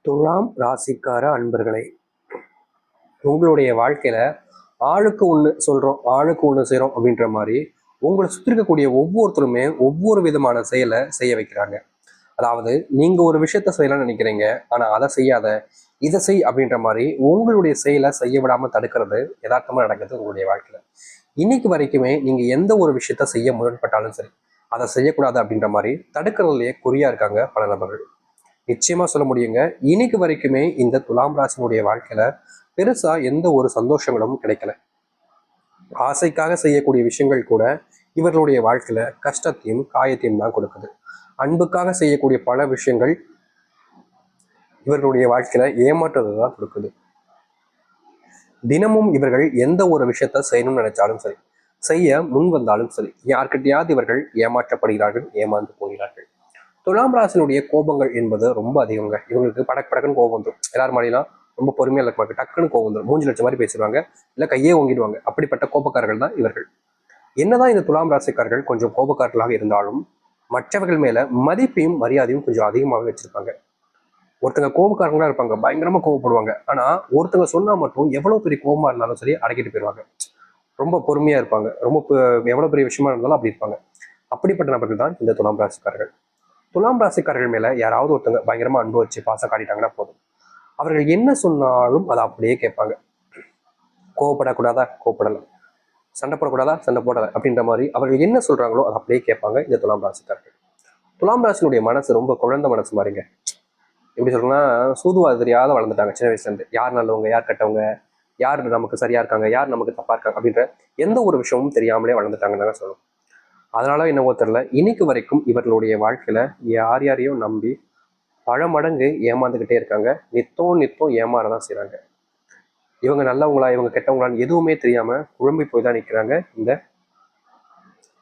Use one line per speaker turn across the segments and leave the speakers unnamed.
துலாம் ராசிக்கார அன்பர்களே, உங்களுடைய வாழ்க்கையில ஆளுக்கு ஒண்ணு சொல்றோம், ஆளுக்கு ஒண்ணு செய்றோம் அப்படின்ற மாதிரி உங்களை சுத்தி இருக்கக்கூடிய ஒவ்வொருத்தருமே ஒவ்வொரு விதமான செயலை செய்ய வைக்கிறாங்க. அதாவது நீங்க ஒரு விஷயத்த செய்யலாம்னு நினைக்கிறீங்க, ஆனா அதை செய்யாத, இதை செய் அப்படின்ற மாதிரி உங்களுடைய செயலை செய்ய விடாம தடுக்கிறது யதார்த்தமா நடக்குது உங்களுடைய வாழ்க்கையில. இன்னைக்கு வரைக்குமே நீங்க எந்த ஒரு விஷயத்த செய்ய முரண்பட்டாலும் சரி, அதை செய்யக்கூடாது அப்படின்ற மாதிரி தடுக்கிறதுலயே குறியா இருக்காங்க பல நபர்கள். நிச்சயமா சொல்ல முடியுங்க. இன்னைக்கு வரைக்குமே இந்த துலாம் ராசினுடைய வாழ்க்கையில பெருசா எந்த ஒரு சந்தோஷங்களும் கிடைக்கல. ஆசைக்காக செய்யக்கூடிய விஷயங்கள் கூட இவர்களுடைய வாழ்க்கையில கஷ்டத்தையும் காயத்தையும் தான் கொடுக்குது. அன்புக்காக செய்யக்கூடிய பல விஷயங்கள் இவர்களுடைய வாழ்க்கையில ஏமாற்றத்தை தான் கொடுக்குது. தினமும் இவர்கள் எந்த ஒரு விஷயத்த செய்யணும்னு நினைச்சாலும் சரி, செய்ய முன் வந்தாலும் சரி, யார்கிட்டயாவது இவர்கள் ஏமாற்றப்படுகிறார்கள், ஏமாந்து போகிறார்கள். துலாம் ராசினுடைய கோபங்கள் என்பது ரொம்ப அதிகங்க. இவங்களுக்கு படக்குன்னு கோபம் வந்துடும். எல்லாரும் மாதிரிலாம் ரொம்ப பொறுமையா இருப்பாங்க. டக்குன்னு கோபம் வந்துடும். மூஞ்சி லட்சம் மாதிரி பேசிடுவாங்க, இல்லை கையே ஓங்கிடுவாங்க. அப்படிப்பட்ட கோபக்காரர்கள் தான் இவர்கள். என்னதான் இந்த துலாம் ராசிக்காரர்கள் கொஞ்சம் கோபக்காரர்களாக இருந்தாலும் மற்றவர்கள் மேல மதிப்பையும் மரியாதையும் கொஞ்சம் அதிகமாக வச்சிருப்பாங்க. ஒருத்தங்க கோபக்காரங்களா இருப்பாங்க, பயங்கரமா கோபப்படுவாங்க. ஆனா ஒருத்தங்க சொன்னா மட்டும் எவ்வளவு பெரிய கோபமா இருந்தாலும் சரி அடக்கிட்டு போயிடுவாங்க. ரொம்ப பொறுமையா இருப்பாங்க. ரொம்ப எவ்வளவு பெரிய விஷயமா இருந்தாலும் அப்படி இருப்பாங்க. அப்படிப்பட்ட நபர்கள் தான் இந்த துலாம் ராசிக்காரர்கள். துலாம் ராசிக்காரர்கள் மேல யாராவது ஒருத்தங்க பயங்கரமா அன்பு வச்சு பாசம் காட்டிட்டாங்கன்னா போதும், அவர்கள் என்ன சொன்னாலும் அதை அப்படியே கேட்பாங்க. கோவப்படக்கூடாதா, கோவப்படலாம். சண்டை போடக்கூடாதா, சண்டை போடல அப்படின்ற மாதிரி அவர்கள் என்ன சொல்றாங்களோ அதை அப்படியே கேட்பாங்க இந்த துலாம் ராசிக்காரர்கள். துலாம் ராசினுடைய மனசு ரொம்ப குழந்தை மனசு மாதிரிங்க. எப்படி சொல்றேன்னா, சூதுவாது தெரியாத வளர்ந்துட்டாங்க சின்ன வயசுல இருந்து. யார் நல்லவங்க, யார் கெட்டவங்க, யார் நமக்கு சரியா இருக்காங்க, யார் நமக்கு தப்பா இருக்காங்க அப்படின்ற எந்த ஒரு விஷயமும் தெரியாமலே வளர்ந்துட்டாங்கன்னு தாங்க சொல்லணும். அதனால என்னவோ தெரியல, இன்னைக்கு வரைக்கும் இவர்களுடைய வாழ்க்கையில யார் யாரையும் நம்பி பல மடங்கு ஏமாந்துகிட்டே இருக்காங்க. நித்தம் நித்தம் ஏமாறதான் செய்றாங்க. இவங்க நல்லவங்களா, இவங்க கெட்டவங்களான்னு எதுவுமே தெரியாம குழம்பி போய் தான் நிற்கிறாங்க இந்த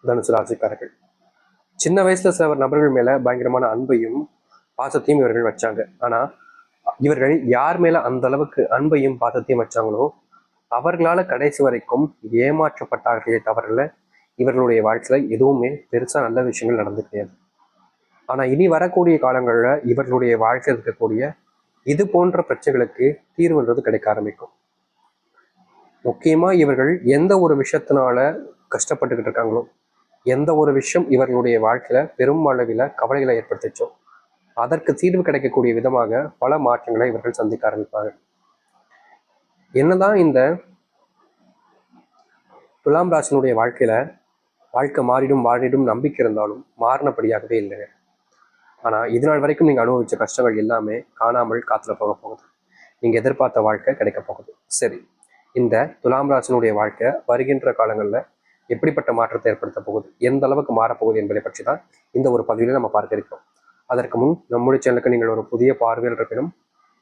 தனுசு ராசிக்காரர்கள். சின்ன வயசுல சில நபர்கள் மேல பயங்கரமான அன்பையும் பாசத்தையும் இவர்கள் வச்சாங்க. ஆனா இவர்கள் யார் மேல அந்த அளவுக்கு அன்பையும் பாசத்தையும் வச்சாங்களோ அவர்களால கடைசி வரைக்கும் ஏமாற்றப்பட்டார்களே தவிர இவர்களுடைய வாழ்க்கையில எதுவுமே பெருசா நல்ல விஷயங்கள் நடந்து கிடையாது. ஆனா இனி வரக்கூடிய காலங்கள்ல இவர்களுடைய வாழ்க்கையில் இருக்கக்கூடிய இது போன்ற பிரச்சனைகளுக்கு தீர்வுன்றது கிடைக்க ஆரம்பிக்கும். முக்கியமா இவர்கள் எந்த ஒரு விஷயத்தினால கஷ்டப்பட்டுக்கிட்டு இருக்காங்களோ, எந்த ஒரு விஷயம் இவர்களுடைய வாழ்க்கையில பெரும் அளவில் கவலைகளை ஏற்படுத்திச்சோ அதற்கு தீர்வு கிடைக்கக்கூடிய விதமாக பல மாற்றங்களை இவர்கள் சந்திக்க ஆரம்பிப்பாங்க. என்னதான் இந்த துலாம் ராசினுடைய வாழ்க்கை மாறிடும் வாழிடும் நம்பிக்கை இருந்தாலும் மாறினபடியாகவே இல்லைங்க. ஆனா இது நாள் வரைக்கும் நீங்க அனுபவிச்ச கஷ்டங்கள் எல்லாமே காணாமல் காத்துல போக போகுது. நீங்க எதிர்பார்த்த வாழ்க்கை கிடைக்க போகுது. சரி, இந்த துலாம் ராசினுடைய வாழ்க்கை வருகின்ற காலங்கள்ல எப்படிப்பட்ட மாற்றத்தை ஏற்படுத்த போகுது, எந்த அளவுக்கு மாறப்போகுது என்பதை பற்றி தான் இந்த ஒரு பதிவில் நம்ம பார்க்க இருக்கிறோம். அதற்கு முன் நம்முடைய சேனலுக்கு நீங்கள் ஒரு புதிய பார்வையில் இருப்பினும்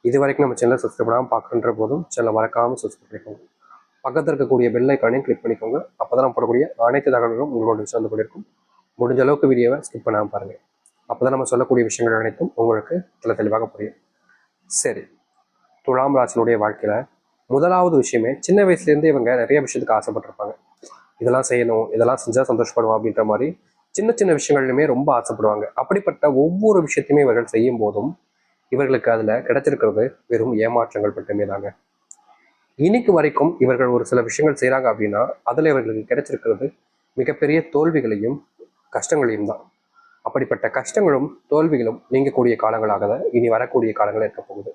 இது வரைக்கும் நம்ம சேனலை சப்ஸ்கிரைப் பண்ணாமல் பார்க்குற போதும் சேனலை மறக்காமல் சப்ஸ்கிரைப் பண்ணிக்கோங்க. பக்கத்தில் இருக்கக்கூடிய பெல் ஐக்கானையும் கிளிக் பண்ணிக்கோங்க. அப்போதான் நம்ம போடக்கூடிய அனைத்து தகவல்களும் உங்களோட சேர்ந்து கொண்டிருக்கும். முடிஞ்ச அளவுக்கு வீடியோவை ஸ்கிப் பண்ணாமல் பாருங்கள். அப்போதான் நம்ம சொல்லக்கூடிய விஷயங்கள் அனைத்தும் உங்களுக்கு தெளிவாக புரியும். சரி, துலாம் ராசினுடைய வாழ்க்கையில முதலாவது விஷயமே, சின்ன வயசுலேருந்து இவங்க நிறைய விஷயத்துக்கு ஆசைப்பட்டிருப்பாங்க. இதெல்லாம் செய்யணும், இதெல்லாம் செஞ்சா சந்தோஷப்படுவோம் அப்படின்ற மாதிரி சின்ன சின்ன விஷயங்கள்லுமே ரொம்ப ஆசைப்படுவாங்க. அப்படிப்பட்ட ஒவ்வொரு விஷயத்தையுமே இவர்கள் செய்யும் போதும் இவர்களுக்கு அதுல கிடைச்சிருக்கிறது வெறும் ஏமாற்றங்கள் மட்டுமே தாங்க. இன்னைக்கு வரைக்கும் இவர்கள் ஒரு சில விஷயங்கள் செய்யறாங்க அப்படின்னா அதுல இவர்களுக்கு கிடைச்சிருக்கிறது மிகப்பெரிய தோல்விகளையும் கஷ்டங்களையும் தான். அப்படிப்பட்ட கஷ்டங்களும் தோல்விகளும் நீங்கக்கூடிய காலங்களாக தான் இனி வரக்கூடிய காலங்கள் இருக்க போகுது.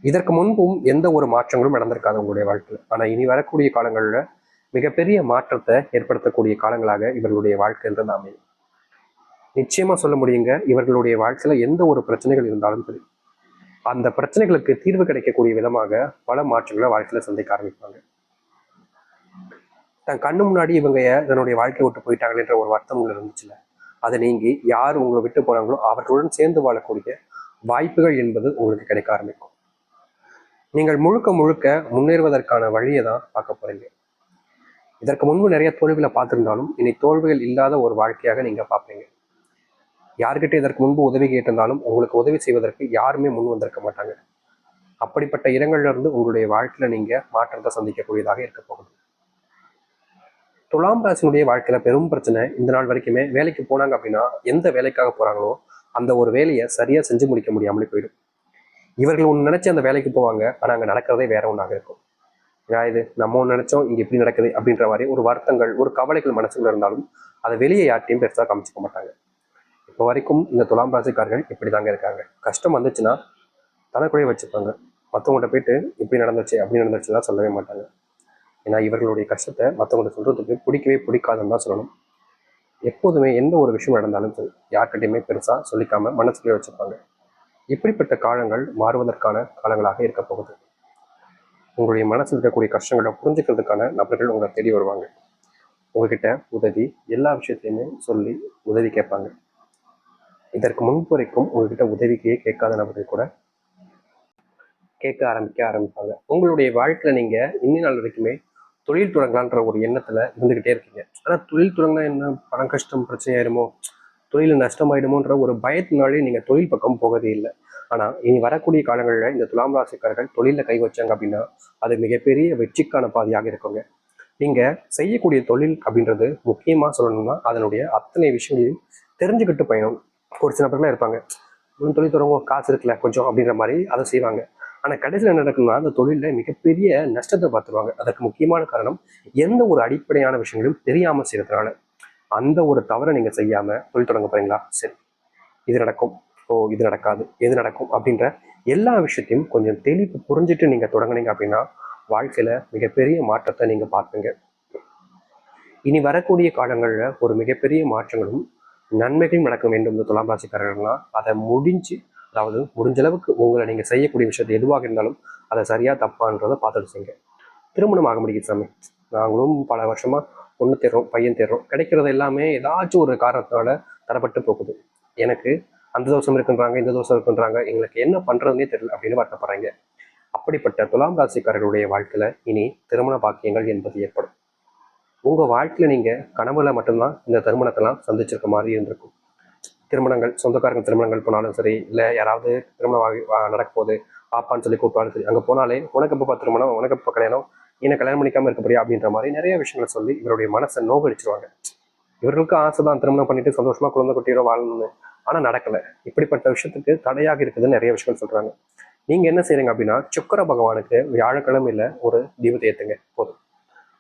இதற்கு முன்பும் எந்த ஒரு மாற்றங்களும் நடந்திருக்காது உங்களுடைய வாழ்க்கையில். ஆனா இனி வரக்கூடிய காலங்கள்ல மிகப்பெரிய மாற்றத்தை ஏற்படுத்தக்கூடிய காலங்களாக இவர்களுடைய வாழ்க்கைன்றது அமையும். நிச்சயமா சொல்ல முடியுங்க, இவர்களுடைய வாழ்க்கையில எந்த ஒரு பிரச்சனைகள் இருந்தாலும் சரி, அந்த பிரச்சனைகளுக்கு தீர்வு கிடைக்கக்கூடிய விதமாக பல மாற்றங்களை வாழ்க்கையில சந்திக்க ஆரம்பிப்பாங்க. தன் கண்ணு முன்னாடி இவங்க தன்னுடைய வாழ்க்கையை விட்டு போயிட்டாங்கன்ற ஒரு வருத்தம் உங்களுக்கு இருந்துச்சுல, அதை நீங்கி யார் உங்களை விட்டு போனாங்களோ அவர்களுடன் சேர்ந்து வாழக்கூடிய வாய்ப்புகள் என்பது உங்களுக்கு கிடைக்க ஆரம்பிக்கும். நீங்கள் முழுக்க முழுக்க முன்னேறுவதற்கான வழியை தான் பார்க்க போறீங்க. இதற்கு முன்பு நிறைய தோல்விகளை பார்த்திருந்தாலும் இனி தோல்விகள் இல்லாத ஒரு வாழ்க்கையாக நீங்க பார்ப்பீங்க. யார்கிட்ட இதற்கு முன்பு உதவி கேட்டிருந்தாலும் உங்களுக்கு உதவி செய்வதற்கு யாருமே முன் வந்திருக்க மாட்டாங்க. அப்படிப்பட்ட இடங்கள்ல இருந்து உங்களுடைய வாழ்க்கையில நீங்க மாற்றத்தை சந்திக்கக்கூடியதாக இருக்க போகுது. துலாம் ராசினுடைய வாழ்க்கையில பெரும் பிரச்சனை இந்த நாள் வரைக்குமே, வேலைக்கு போனாங்க அப்படின்னா எந்த வேலைக்காக போறாங்களோ அந்த ஒரு வேலையை சரியா செஞ்சு முடிக்க முடியாமலே போயிடும். இவர்கள் ஒன்று நினைச்சு அந்த வேலைக்கு போவாங்க, ஆனா அங்க நடக்கிறதே வேற ஒன்றாக இருக்கும். இது நம்ம ஒன்று நினைச்சோம், இங்க இப்படி நடக்குது அப்படின்ற மாதிரி ஒரு வருத்தங்கள், ஒரு கவலைகள் மனசுல இருந்தாலும் அதை வெளியே யார்ட்டையும் பெருசாக காமிச்சிக்க மாட்டாங்க. இப்போ வரைக்கும் இந்த துலாம் ராசிக்காரர்கள் இப்படி தாங்க இருக்காங்க. கஷ்டம் வந்துச்சுன்னா தனக்குள்ளேயே வச்சுப்பாங்க. மற்றவங்கள்ட்ட போயிட்டு இப்படி நடந்துச்சு அப்படி நடந்துச்சுலாம் சொல்லவே மாட்டாங்க. ஏன்னா இவர்களுடைய கஷ்டத்தை மற்றவங்கள்ட்ட சொல்றதுக்கு பிடிக்கவே பிடிக்காதுன்னு தான் சொல்லணும். எப்போதுமே எந்த ஒரு விஷயம் நடந்தாலும் சரி, யார்கிட்டையுமே பெருசாக சொல்லிக்காம மனசுக்குள்ளே வச்சுப்பாங்க. இப்படிப்பட்ட காலங்கள் மாறுவதற்கான காலங்களாக இருக்க போகுது. உங்களுடைய மனசில் இருக்கக்கூடிய கஷ்டங்களை புரிஞ்சுக்கிறதுக்கான நபர்கள் உங்களை தேடி வருவாங்க. உங்ககிட்ட உதவி எல்லா விஷயத்தையுமே சொல்லி உதவி கேட்பாங்க. இதற்கு முன்பு வரைக்கும் உங்ககிட்ட உதவிக்கையே கேட்காத நபர்கள் கூட கேட்க ஆரம்பிப்பாங்க. உங்களுடைய வாழ்க்கையில நீங்க இன்னி நாள் வரைக்குமே தொழில் தொடங்கலான்ற ஒரு எண்ணத்துல இருந்துகிட்டே இருக்கீங்க. ஆனா தொழில் தொடங்கினா என்ன, பணம் கஷ்டம் பிரச்சனை ஆயிடுமோ, தொழில் நஷ்டமாயிடுமோன்ற ஒரு பயத்தினாலே நீங்க தொழில் பக்கம் போகவே இல்லை. ஆனா இனி வரக்கூடிய காலங்களில் இந்த துலாம் ராசிக்காரர்கள் தொழில கை வச்சாங்க அப்படின்னா அது மிகப்பெரிய வெற்றிக்கான பாதையாக இருக்குங்க. நீங்க செய்யக்கூடிய தொழில் அப்படின்றது முக்கியமா சொல்லணும்னா அதனுடைய அத்தனை விஷயங்களையும் தெரிஞ்சுக்கிட்டு பயணம். ஒரு சில பேர்லாம் இருப்பாங்க, தொழில் தொடங்கும் காசு இருக்குல்ல கொஞ்சம் அப்படின்ற மாதிரி அதை செய்வாங்க. ஆனா கடைசியில் என்ன நடக்கும்னா அந்த தொழில மிகப்பெரிய நஷ்டத்தை பார்த்துருவாங்க. அதற்கு முக்கியமான காரணம் எந்த ஒரு அடிப்படையான விஷயங்களும் தெரியாம செய்யறதுனால. அந்த ஒரு தவறை நீங்க செய்யாம தொழில் தொடங்க போறீங்களா, சரி இது நடக்கும், ஓ இது நடக்காது, எது நடக்கும் அப்படின்ற எல்லா விஷயத்தையும் கொஞ்சம் தெளிவு புரிஞ்சுட்டு நீங்க தொடங்குனீங்க அப்படின்னா வாழ்க்கையில மிகப்பெரிய மாற்றத்தை நீங்க பார்ப்பீங்க. இனி வரக்கூடிய காலங்கள்ல ஒரு மிகப்பெரிய மாற்றங்களும் நன்மைகளும் நடக்க வேண்டும். இந்த துலாம் ராசிக்காரர்கள்லாம் அதை அதாவது முடிஞ்ச அளவுக்கு உங்களை நீங்க செய்யக்கூடிய விஷயத்தை எதுவாக இருந்தாலும் அதை சரியா தப்பான்றதை பார்த்துட்டு செய்யுங்க. திருமணம் ஆக முடியுது சாமி, நாங்களும் பல வருஷமா பொண்ணு தேடுறோம், பையன் தேடுறோம், கிடைக்கிறது எல்லாமே ஏதாச்சும் ஒரு காரணத்தினால தரப்பட்டு போகுது. எனக்கு அந்த தோஷம் இருக்குன்றாங்க, இந்த தோஷம் இருக்குன்றாங்க, எங்களுக்கு என்ன பண்றதுன்னே தெரியல அப்படின்னு வருத்தப்படுறாங்க. அப்படிப்பட்ட துலாம் ராசிக்காரர்களுடைய வாழ்க்கையில இனி திருமண பாக்கியங்கள் என்பது ஏற்படும். உங்க வாழ்க்கையில நீங்க கனவுல மட்டும்தான் இந்த திருமணத்தெல்லாம் சந்திச்சிருக்க மாதிரி இருந்திருக்கும். திருமணங்கள், சொந்தக்காரங்க திருமணங்கள் போனாலும் சரி, இல்லை யாராவது திருமணம் நடக்க போகுது பாப்பான்னு சொல்லி கூப்பிட்டாலும் சரி, அங்கே போனாலே உனக்கு எப்போ திருமணம், உனக்கு எப்போ கல்யாணம், என்ன கல்யாணம் பண்ணிக்காம இருக்க போறியா அப்படின்ற மாதிரி நிறைய விஷயங்களை சொல்லி இவருடைய மனசை நோகடிச்சிருவாங்க. இவர்களுக்கு ஆசை தான் திருமணம் பண்ணிட்டு சந்தோஷமா குழந்தை குட்டியோட வாழணும்னு, ஆனா நடக்கல. இப்படிப்பட்ட விஷயத்துக்கு தடையாக இருக்குதுன்னு நிறைய விஷயங்கள் சொல்றாங்க. நீங்க என்ன செய்றீங்க அப்படின்னா சுக்கிர பகவானுக்கு வியாழக்கிழமையில ஒரு தீபத்தை ஏத்துங்க போதும்.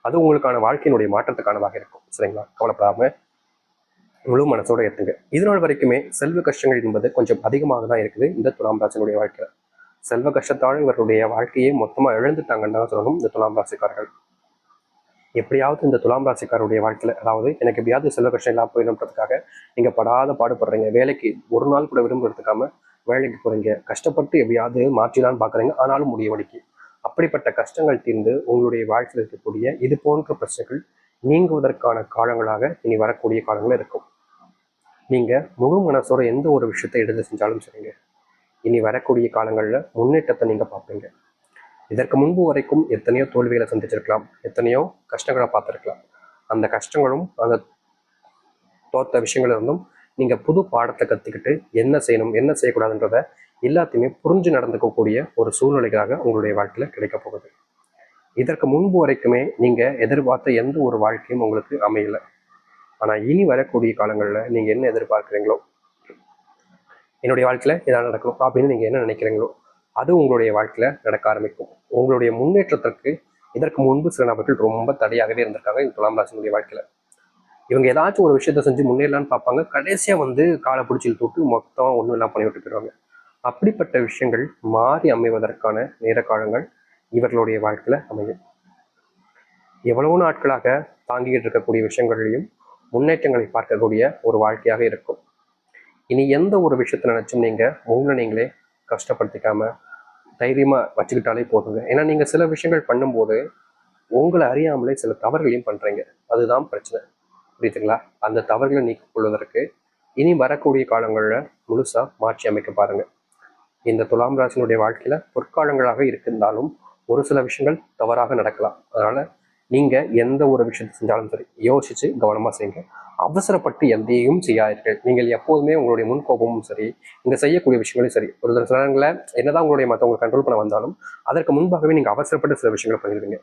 அது உங்களுக்கான வாழ்க்கையினுடைய மாற்றத்துக்கானதாக இருக்கும். சரிங்களா, கவலைப்படாம முழு மனசோட ஏற்றுங்க. இதனால் வரைக்குமே செல்வ கஷ்டங்கள் என்பது கொஞ்சம் அதிகமாக தான் இருக்குது இந்த துலாம் ராசினுடைய வாழ்க்கையில. செல்வ கஷ்டத்தால் இவர்களுடைய வாழ்க்கையை மொத்தமா இழந்துட்டாங்கன்னு தான் சொல்லணும் இந்த துலாம் ராசிக்காரர்கள். எப்படியாவது இந்த துலாம் ராசிக்காரருடைய வாழ்க்கையில, அதாவது எனக்கு எப்படியாவது செல்வ கஷ்டம் இல்லாம போயிடும்ன்றதுக்காக நீங்க படாத பாடுபடுறீங்க. வேலைக்கு ஒரு நாள் கூட விரும்ப எடுத்துக்காம வேலைக்கு போறீங்க, கஷ்டப்பட்டு எப்படியாவது மாற்றிலான்னு பாக்குறீங்க, ஆனாலும் முடியவடிக்கு. அப்படிப்பட்ட கஷ்டங்கள் தீர்ந்து உங்களுடைய வாழ்க்கையில் இருக்கக்கூடிய இது போன்ற பிரச்சனைகள் நீங்குவதற்கான காலங்களாக இனி வரக்கூடிய காலங்கள் இருக்கும். நீங்க முழு மனசோட எந்த ஒரு விஷயத்தை எடுத்து செஞ்சாலும் சரிங்க, இனி வரக்கூடிய காலங்களில் முன்னேற்றத்தை நீங்க பார்ப்பீங்க. இதற்கு முன்பு வரைக்கும் எத்தனையோ தோல்விகளை சந்திச்சிருக்கலாம், எத்தனையோ கஷ்டங்களை பார்த்துருக்கலாம். அந்த கஷ்டங்களும் அந்த தோத்த விஷயங்கள் இருந்தும் நீங்க புது பாடத்தை கத்துக்கிட்டு என்ன செய்யணும் என்ன செய்யக்கூடாதுன்றத எல்லாத்தையுமே புரிஞ்சு நடந்துக்கக்கூடிய ஒரு சூழ்நிலைக்காக உங்களுடைய வாழ்க்கையில கிடைக்க போகுது. இதற்கு முன்பு வரைக்குமே நீங்க எதிர்பார்த்த எந்த ஒரு வாழ்க்கையும் உங்களுக்கு அமையல. ஆனா இனி வரக்கூடிய காலங்கள்ல நீங்க என்ன எதிர்பார்க்குறீங்களோ, என்னுடைய வாழ்க்கையில இதான் நடக்கணும் அப்படின்னு நீங்க என்ன நினைக்கிறீங்களோ அது உங்களுடைய வாழ்க்கையில நடக்க ஆரம்பிக்கும். உங்களுடைய முன்னேற்றத்திற்கு இதற்கு முன்பு சில நபர்கள் ரொம்ப தடையாகவே இருந்திருக்காங்க இந்த துலாம் ராசினுடைய வாழ்க்கையில. இவங்க ஏதாச்சும் ஒரு விஷயத்த செஞ்சு முன்னேறலான்னு பார்ப்பாங்க, கடைசியா காலை பிடிச்சில் தொட்டு மொத்தம் ஒன்றும் எல்லாம் பண்ணி விட்டு போயிடுவாங்க. அப்படிப்பட்ட விஷயங்கள் மாறி அமைவதற்கான நேர காலங்கள் இவர்களுடைய வாழ்க்கையில அமையும். எவ்வளவு நாட்களாக தாங்கிட்டு இருக்கக்கூடிய விஷயங்களையும் முன்னேற்றங்களை பார்க்கக்கூடிய ஒரு வாழ்க்கையாக இருக்கும். இனி எந்த ஒரு விஷயத்த நினைச்சும் நீங்க உங்களை நீங்களே கஷ்டப்படுத்திக்காம தைரியமா வச்சுக்கிட்டாலே போதுங்க. ஏன்னா நீங்க சில விஷயங்கள் பண்ணும்போது உங்களை அறியாமலே சில தவறுகளையும் பண்றீங்க, அதுதான் பிரச்சனை. புரியுதுங்களா? அந்த தவறுகளை நீக்கிக் கொள்வதற்கு இனி வரக்கூடிய காலங்கள்ல முழுசா மாற்றி அமைக்க பாருங்க. இந்த துலாம் ராசினுடைய வாழ்க்கையில பொற்காலங்களாக இருந்தாலும் ஒரு சில விஷயங்கள் தவறாக நடக்கலாம். அதனால நீங்க எந்த ஒரு விஷயத்தை செஞ்சாலும் சரி யோசிச்சு கவனமா செய்யுங்க. அவசரப்பட்டு எதையும் செய்யாதீர்கள். நீங்கள் எப்போதுமே உங்களுடைய முன்கோபமும் சரி, நீங்க செய்யக்கூடிய விஷயங்களும் சரி, ஒரு சில நேரங்களில் என்னதான் உங்களுடைய மற்றவங்க கண்ட்ரோல் பண்ண வந்தாலும் அதற்கு முன்பாகவே நீங்க அவசரப்பட்டு சில விஷயங்களை பண்ணிடுவீங்க.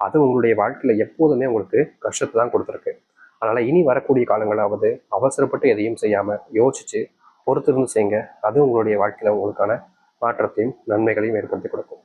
அது உங்களுடைய வாழ்க்கையில எப்போதுமே உங்களுக்கு கஷ்டத்தை தான் கொடுத்துருக்கு. அதனால இனி வரக்கூடிய காலங்களாவது அவசரப்பட்டு எதையும் செய்யாம யோசிச்சு பொறுத்திருந்து செய்யுங்க. அது உங்களுடைய வாழ்க்கையில உங்களுக்கான மாற்றத்தையும் நன்மைகளையும் ஏற்படுத்தி கொடுக்கும்.